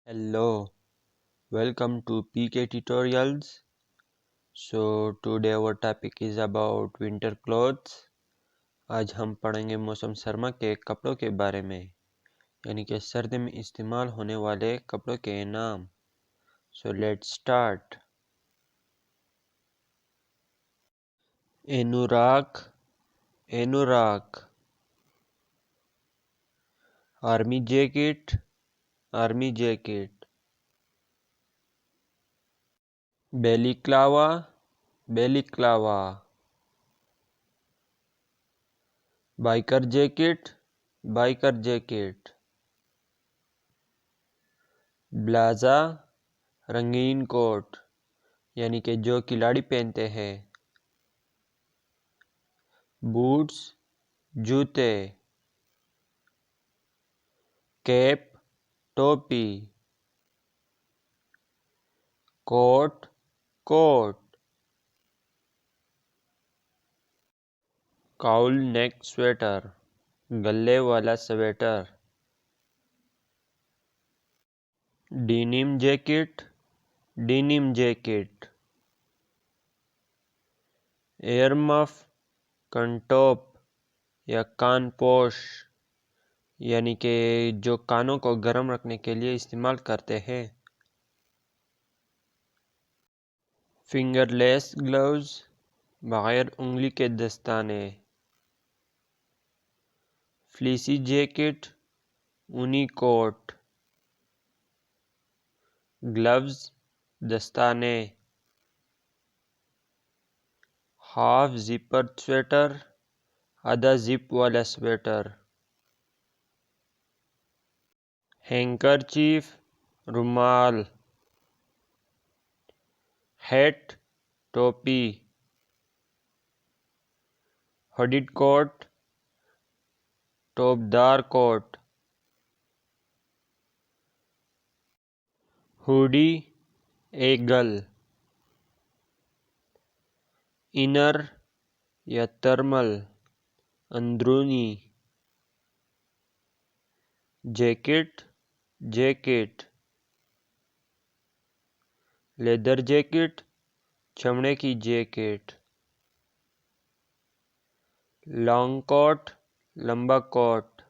Hello, welcome to PK Tutorials. So today our topic is about winter clothes. आज हम पढ़ेंगे मौसम सरमा के कपड़ों के बारे में, यानी कि सर्दी में इस्तेमाल होने वाले कपड़ों के नाम. So let's start. Anorak, anorak. Army jacket, army jacket. Balaclava, balaclava. Biker jacket, biker jacket. Blazer, रंगीन कोट, यानी कि जो खिलाड़ी पहनते हैं. बूट्स, जूते. कैप, टोपी. Coat, coat. Cowl neck sweater, गले वाला sweater. Denim jacket, denim jacket. Air muff, कंटोप या कानपोश, यानी कि जो कानों को गर्म रखने के लिए इस्तेमाल करते हैं. फिंगरलेस ग्लव्स, बगैर उंगली के दस्ताने. फ्लीसी जैकेट, ऊनी कोट. ग्लव्स, दस्ताने. हाफ जिपर स्वेटर, आधा जिप वाला स्वेटर. हैंकरचीफ, रुमाल. हैट, टोपी. हुडीड कोट, टोपदार कोट. हुडी, एगल. इनर या थर्मल, अंदरूनी. Jacket, jacket. लेदर जैकेट, चमड़े की जैकेट. लॉन्ग कोट, लंबा कोट.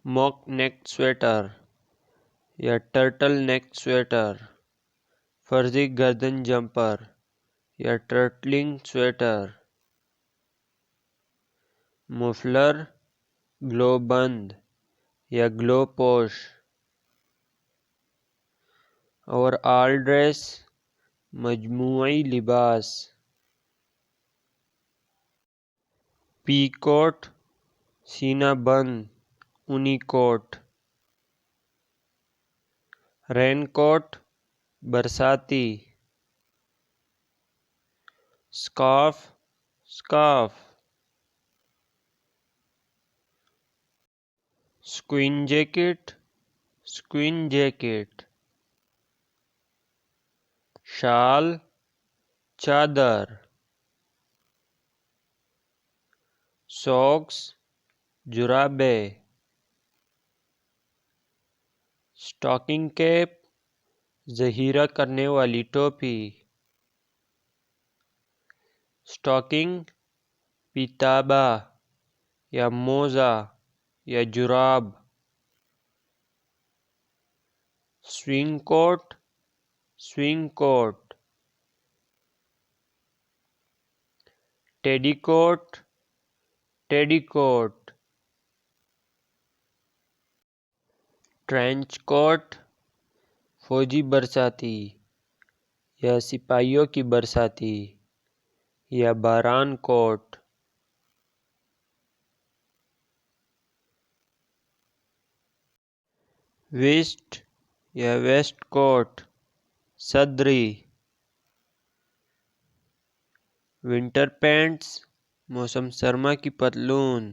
मॉक नेक स्वेटर या टर्टल नेक स्वेटर. फर्जी गर्दन जंपर या टर्टलिंग स्वेटर. मुफलर, ग्लो बंद या ग्लो पोश. और ऑल ड्रेस, मजमूई लिबास. पी कोट, सीना बंद, ऊनी कोट. रेन कोट, बरसाती. Scarf, scarf. Sequin jacket, sequin jacket. शाल, चादर. सॉक्स, जुराबे. स्टॉकिंग कैप, ज़हीरा करने वाली टोपी. स्टॉकिंग, पिताबा या मोजा या जुराब. Swing coat, swing coat. Teddy coat, teddy coat. Trench coat, फौजी बरसाती या सिपाहियों की बरसाती. या बारान कोट. वेस्ट या वेस्ट कोट, सदरी. विंटर पैंट्स, मौसम सरमा की पतलून.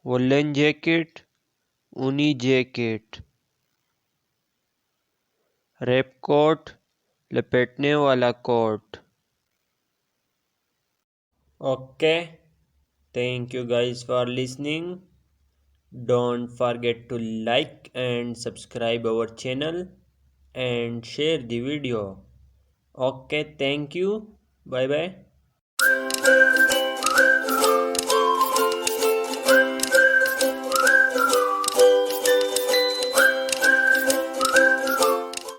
वुलन जैकेट, ऊनी जैकेट. रैप कोट, लपेटने वाला coat. Okay, thank you guys for listening. Don't forget to like and subscribe our channel and share the video. Okay, thank you. Bye bye.